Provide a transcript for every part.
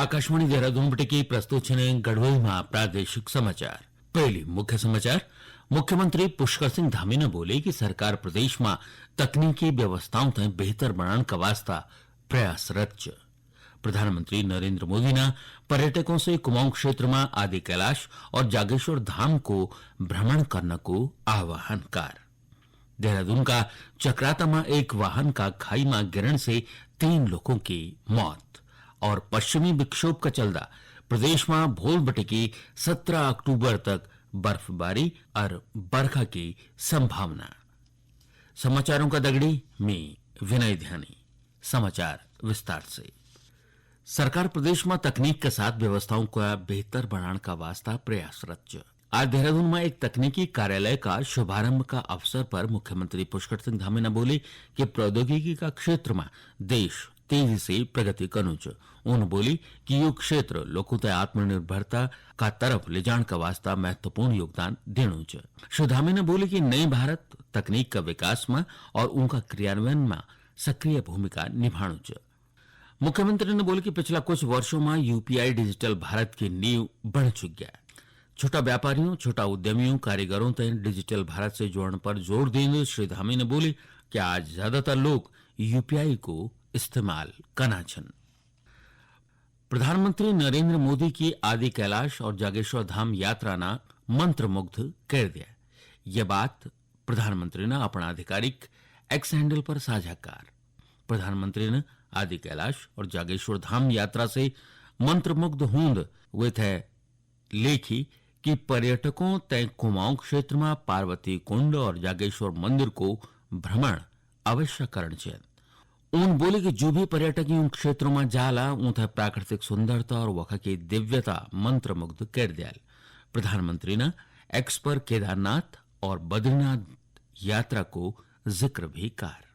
આકાશવાણી દેહરાદૂન બટકી પ્રસ્તુત છે ગઢવાઈમાં પ્રાદેશિક સમાચાર। પહેલી મુખ્ય સમાચાર। मुख्यमंत्री पुष्कर सिंह धामी ने बोले कि सरकार प्रदेश में तकनीकी व्यवस्थाओं तक बेहतर बनाने का वास्ता प्रयासरत है। प्रधानमंत्री नरेंद्र मोदी ने पर्यटकों से कुमाऊं क्षेत्र में आदि कैलाश और जागेश्वर धाम को भ्रमण करने को आह्वान कर। देहरादून का चक्राता में एक वाहन का खाई में गिरने से 3 लोगों की मौत और पश्चिमी विक्षोभ का चलता प्रदेश में भोल बटकी 17 अक्टूबर तक बर्फबारी और बरखा की संभावना। समाचारों का दगड़ी में विनय ध्यानी। समाचार विस्तार से। सरकार प्रदेश में तकनीक के साथ व्यवस्थाओं का बेहतर बनाने का वास्ता प्रयासरत है। आज देहरादून में एक तकनीकी कार्यालय का शुभारंभ का अवसर पर मुख्यमंत्री पुष्कर सिंह धामी ने बोले कि प्रौद्योगिकी का क्षेत्र में देश तेजी से प्रगति करूं छ। उन्होंने बोली कि यो क्षेत्र लोगों तक आत्मनिर्भरता का तरफ ले जाने का वास्ता महत्वपूर्ण योगदान देनु छ। श्री धामी ने बोले कि नई भारत तकनीक का विकास में और उनका क्रियान्वयन में सक्रिय भूमिका निभानु छ। मुख्यमंत्री ने बोले कि पिछला कुछ वर्षों में यूपीआई डिजिटल भारत की नींव बन चुकी है। छोटा व्यापारियों, छोटा उद्यमियों, कारीगरों तक डिजिटल भारत से जोड़ने पर जोर देने श्री धामी ने बोले कि आज ज्यादातर लोग यूपीआई को इस्तेमाल करना छन। प्रधानमंत्री नरेंद्र मोदी की आदि कैलाश और जागेश्वर धाम यात्रा ना मंत्रमुग्ध कर दिया। यह बात प्रधानमंत्री ने अपना आधिकारिक एक्स हैंडल पर साझा कर। प्रधानमंत्री ने आदि कैलाश और जागेश्वर धाम यात्रा से मंत्रमुग्ध होंद वे थे लेखी कि पर्यटकों तय कुमाऊं क्षेत्र में पार्वती कुंड और जागेश्वर मंदिर को भ्रमण अवश्य करना चाहिए। उन बोले कि जो भी पर्यटक इन क्षेत्रों में जाला उन्हें प्राकृतिक सुंदरता और वहां की दिव्यता मंत्रमुग्ध कर दिया। प्रधानमंत्री ने एक्स पर केदारनाथ और बद्रीनाथ यात्रा को जिक्र भी कर।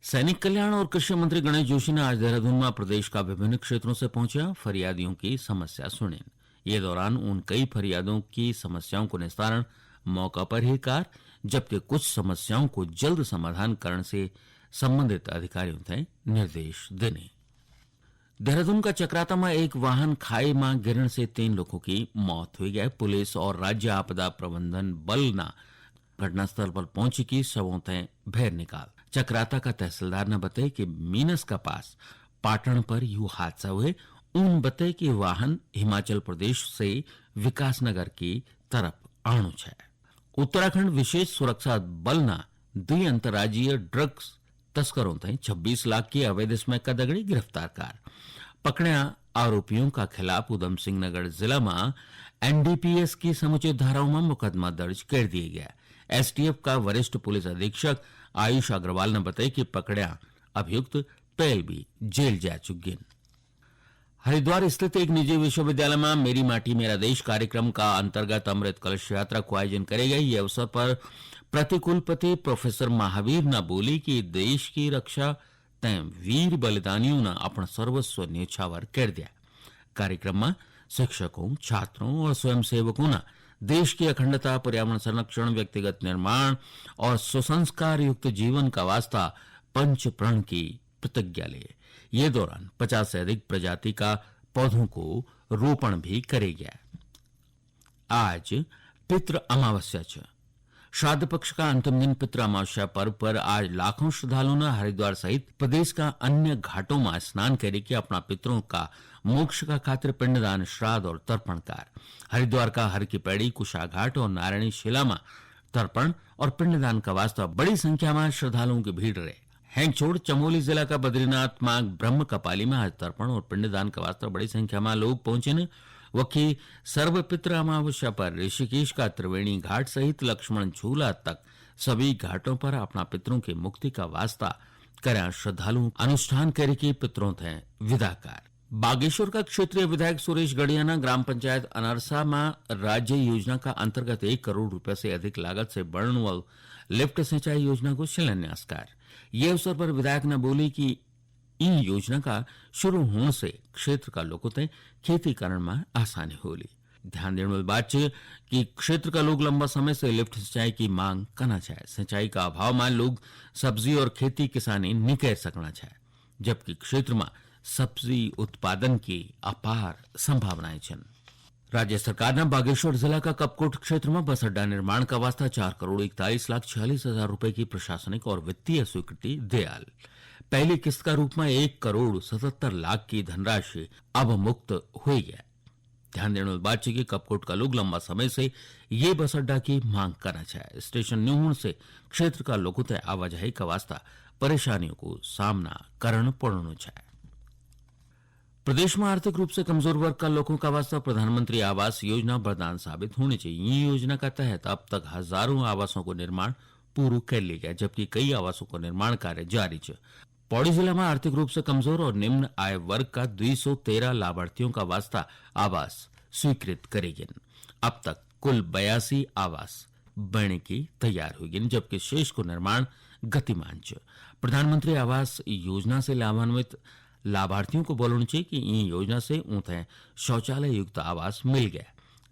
सैनिक कल्याण और कृषि मंत्री गणेश जोशी ने आज देहरादून में प्रदेश का विभिन्न क्षेत्रों से पहुंचा फरियादियों की समस्या सुनी। ये दौरान उन कई फरियादों की समस्याओं को निस्तारण मौका पर ही कर, जबकि कुछ समस्याओं को जल्द समाधान करने से संबंधित अधिकारियों तय निर्देश देने। देहरादून का चक्राता में एक वाहन खाई में गिरने से 3 लोगों की मौत हुई है। पुलिस और राज्य आपदा प्रबंधन बल ना घटनास्थल पर पहुंची की शवों तय भैर निकाल। चक्राता का तहसीलदार ने बताया कि मीनस का पास पाटन पर यू हादसा हुए। उन बताए कि वाहन हिमाचल प्रदेश से विकासनगर की तरफ आणु है। उत्तराखंड विशेष सुरक्षा बल ना 2 अंतर्राज्यीय ड्रग्स तस्करों तय 26 लाख की अवैध स्मैक का दगड़ी गिरफ्तार कर। पकड़े आरोपियों का खिलाफ उधम सिंह नगर जिला में एनडीपीएस की समुचित धाराओं में मुकदमा दर्ज कर दिया गया। एसटीएफ का वरिष्ठ पुलिस अधीक्षक आयुष अग्रवाल ने बताया कि पकड़िया अभियुक्त पहले भी जेल जा चुके। हरिद्वार स्थित एक निजी विश्वविद्यालय में मेरी माटी मेरा देश कार्यक्रम का अंतर्गत अमृत कलश यात्रा को आयोजन करेगा। ये अवसर पर प्रतिकुलपति प्रोफेसर महावीर ने बोली कि देश की रक्षा तय वीर बलिदानियों ने अपना सर्वस्व न्यौछावर कर दिया। कार्यक्रम में शिक्षकों, छात्रों और स्वयंसेवकों ने देश की अखंडता, पर्यावरण संरक्षण, व्यक्तिगत निर्माण और सुसंस्कार युक्त जीवन का वास्ता पंच प्रण की प्रतिज्ञा ली। ये दौरान 50 से अधिक प्रजाति का पौधों को रोपण भी करे गया। आज पितृ अमावस्या है। श्राद्ध पक्ष का अंतिम दिन पितृ अमावस्या पर्व पर आज लाखों श्रद्धालुओं ने हरिद्वार सहित प्रदेश का अन्य घाटों में स्नान करे कि अपना पितरों का मोक्ष का खातिर पिंडदान, श्राद्ध और तर्पण कर। हरिद्वार का हर की पैड़ी, कुशा घाट और नारायणी शिला में तर्पण और पिंडदान का वास्ता बड़ी संख्या में श्रद्धालुओं की भीड़ रहे। हैंगछोड़ चमोली जिला का बद्रीनाथ मार्ग ब्रह्म कपाली में आज तर्पण और पिंडदान का वास्ता बड़ी संख्या में लोग पहुंचे ने। वही सर्वपित्र अमावस्या पर ऋषिकेश का त्रिवेणी घाट सहित लक्ष्मण झूला तक सभी घाटों पर अपना पितरों की मुक्ति का वास्ता कर श्रद्धालु अनुष्ठान करे की पितरों थे विदाकार। बागेश्वर का क्षेत्रीय विधायक सुरेश गढ़िया ने ग्राम पंचायत अनरसा में राज्य योजना का अंतर्गत 1 करोड़ रुपए से अधिक लागत से बनने वाली लिफ्ट सिंचाई योजना को शिलान्यास कर। ये अवसर पर विधायक ने बोली कि इन योजना का शुरू होने से क्षेत्र का लोगों तक खेती करने में आसानी होली। ध्यान देने वाली बात है कि क्षेत्र का लोग लंबा समय से लिफ्ट सिंचाई की मांग करना चाहे। सिंचाई का अभाव में लोग सब्जी और खेती किसानी नहीं कर सकना चाहे, जबकि क्षेत्र में सब्जी उत्पादन की अपार संभावनाएं छन। राज्य सरकार ने बागेश्वर जिला का कपकोट क्षेत्र में बस अड्डा निर्माण का वास्ता 4,41,46,000 रुपए की प्रशासनिक और वित्तीय स्वीकृति दियाल। पहली किस्त का रूप में 1,77,00,000 की धनराशि अब मुक्त हुई है। ध्यान देने वाली बात है कि कपकोट का लोग लंबा समय से ये बस अड्डा की मांग करना चाहे। स्टेशन न्यू होने से क्षेत्र का लोगों तय आवाजाही का वास्ता परेशानियों को सामना करना पड़ना चाहे। प्रदेश में आर्थिक रूप से कमजोर वर्ग का लोगों का वास्ता प्रधानमंत्री आवास योजना वरदान साबित होनी चाहिए। ये योजना का तहत अब तक हजारों आवासों को निर्माण पूरा कर लिया गया, जबकि कई आवासों को निर्माण कार्य जारी है। पौड़ी जिला में आर्थिक रूप से कमजोर और निम्न आय वर्ग का 213 लाभार्थियों का वास्ता आवास स्वीकृत करेगी। अब तक कुल 82 आवास बनने की तैयार होगी, जबकि शेष को निर्माण गतिमान है। प्रधानमंत्री आवास योजना से लाभान्वित लाभार्थियों को बोलना चाहिए कि इन योजना से उन्हें शौचालय युक्त आवास मिल गया।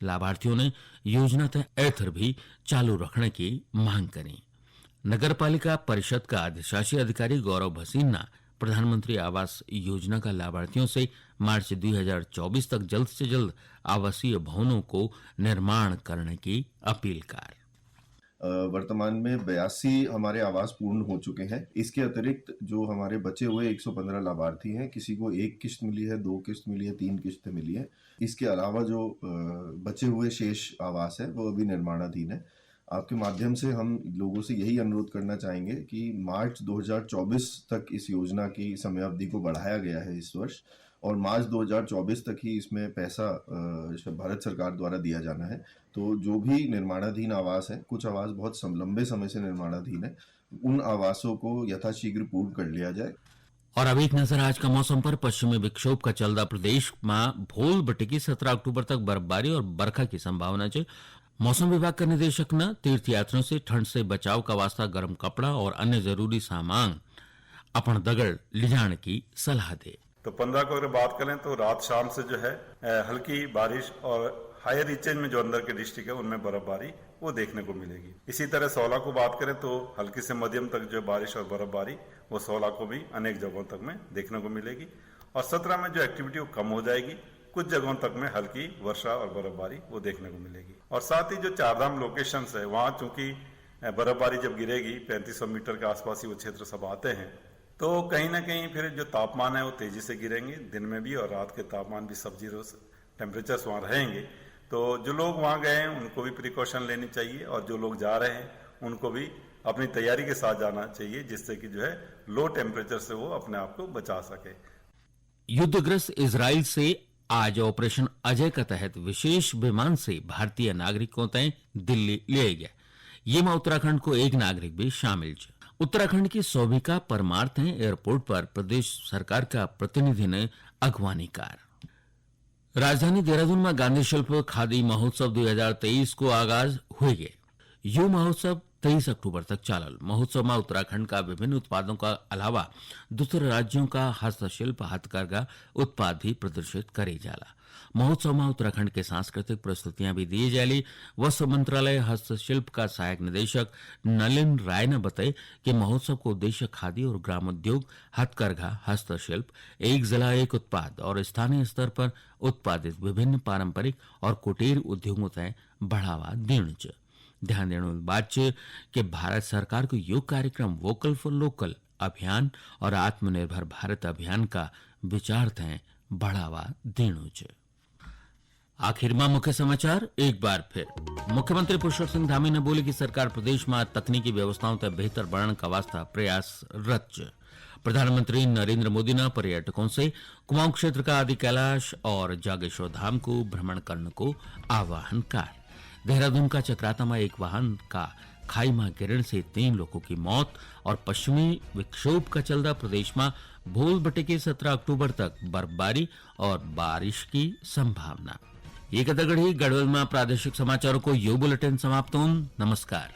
लाभार्थियों ने योजना तय एथर भी चालू रखने की मांग करी। नगर पालिका परिषद का अधिशासी अधिकारी गौरव भसीना प्रधानमंत्री आवास योजना का लाभार्थियों से मार्च 2024 तक जल्द से जल्द आवासीय भवनों को निर्माण करने की अपील कर। वर्तमान में 82 हमारे आवास पूर्ण हो चुके हैं। इसके अतिरिक्त जो हमारे बचे हुए 115 लाभार्थी हैं, किसी को 1 किस्त मिली है, 2 किस्त मिली है, 3 किस्तें मिली है। इसके अलावा जो बचे हुए शेष आवास है वो अभी निर्माणाधीन है। आपके माध्यम से हम लोगों से यही अनुरोध करना चाहेंगे कि मार्च 2024 तक इस योजना की समयावधि को बढ़ाया गया है इस वर्ष, और मार्च 2024 तक ही इसमें पैसा भारत सरकार द्वारा दिया जाना है। तो जो भी निर्माणाधीन आवास है, कुछ आवास बहुत लंबे समय से निर्माणाधीन है, उन आवासों को यथाशीघ्र पूर्ण कर लिया जाए। और अब एक नजर आज का मौसम पर। पश्चिमी विक्षोभ का चलता प्रदेश में भोल बटिकी 17 अक्टूबर तक बर्फबारी और बरखा की संभावना है। मौसम विभाग के निदेशक ने तीर्थयात्रियों से ठंड से बचाव का वास्ता गर्म कपड़ा और अन्य जरूरी सामान अपन दगड़ ले जाने की सलाह दे। तो 15 को अगर बात करें तो रात शाम से जो है हल्की बारिश और हायर रीचेज में जो अंदर के डिस्ट्रिक्ट है उनमें बर्फबारी वो देखने को मिलेगी। इसी तरह 16 को बात करें तो हल्की से मध्यम तक जो बारिश और बर्फबारी वो 16 को भी अनेक जगहों तक में देखने को मिलेगी। और 17 में जो एक्टिविटी वो कम हो जाएगी, कुछ जगहों तक में हल्की वर्षा और बर्फबारी वो देखने को मिलेगी। और साथ ही जो चारधाम लोकेशंस है वहां चूंकि बर्फबारी जब गिरेगी 3500 मीटर के आसपास ही वो क्षेत्र सब आते हैं, तो कहीं ना कहीं फिर जो तापमान है वो तेजी से गिरेंगे। दिन में भी और रात के तापमान भी सब जीरो टेम्परेचर्स वहां रहेंगे। तो जो लोग वहां गए हैं उनको भी प्रिकॉशन लेनी चाहिए, और जो लोग जा रहे हैं उनको भी अपनी तैयारी के साथ जाना चाहिए, जिससे कि जो है लो टेम्परेचर से वो अपने आप को बचा सके। युद्धग्रस्त इजराइल से आज ऑपरेशन अजय का तहत विशेष विमान से भारतीय नागरिकों तय दिल्ली ले गया। ये में उत्तराखंड को एक नागरिक भी शामिल है। उत्तराखंड की सौभिका परमार्थ ने एयरपोर्ट पर प्रदेश सरकार का प्रतिनिधि ने अगवानी कार। राजधानी देहरादून में गांधी शिल्प खादी महोत्सव 2023 को आगाज हुए गए। यो महोत्सव 23 अक्टूबर तक चालल। महोत्सव में उत्तराखंड का विभिन्न उत्पादों का अलावा दूसरे राज्यों का हस्तशिल्प हथकरघा उत्पाद भी प्रदर्शित करे जाला। महोत्सव में उत्तराखंड के सांस्कृतिक प्रस्तुतियां भी दी जाली। वस्त्र मंत्रालय हस्तशिल्प का सहायक निदेशक नलिन राय ने बताया कि महोत्सव का उद्देश्य खादी और ग्रामोद्योग, हथकरघा, हस्तशिल्प, एक जिला एक उत्पाद और स्थानीय स्तर पर उत्पादित विभिन्न पारंपरिक और कुटीर उद्योगों तय बढ़ावा देना चाहिए। ध्यान देने वाली बात है कि भारत सरकार को योग कार्यक्रम वोकल फॉर लोकल अभियान और आत्मनिर्भर भारत अभियान का विचार तय बढ़ावा देना चाहिए। आखिर में मुख्य समाचार एक बार फिर। मुख्यमंत्री पुरुषोत्तम सिंह धामी ने बोले कि सरकार प्रदेश में तकनीकी व्यवस्थाओं तक बेहतर बढ़ाने का वास्ता प्रयासरत है। प्रधानमंत्री नरेंद्र मोदी ने पर्यटकों से कुमाऊं क्षेत्र का आदि कैलाश और जागेश्वर धाम को भ्रमण करने को आह्वान कर। देहरादून का चक्राता में एक वाहन का खाई में गिरने से 3 लोगों की मौत और पश्चिमी विक्षोभ का चलता प्रदेश में भोल बटिके 17 अक्टूबर तक बर्फबारी और बारिश की संभावना। ये कदगढ़ी गढ़वाल में प्रादेशिक समाचारों को यो बुलेटिन समाप्त। नमस्कार।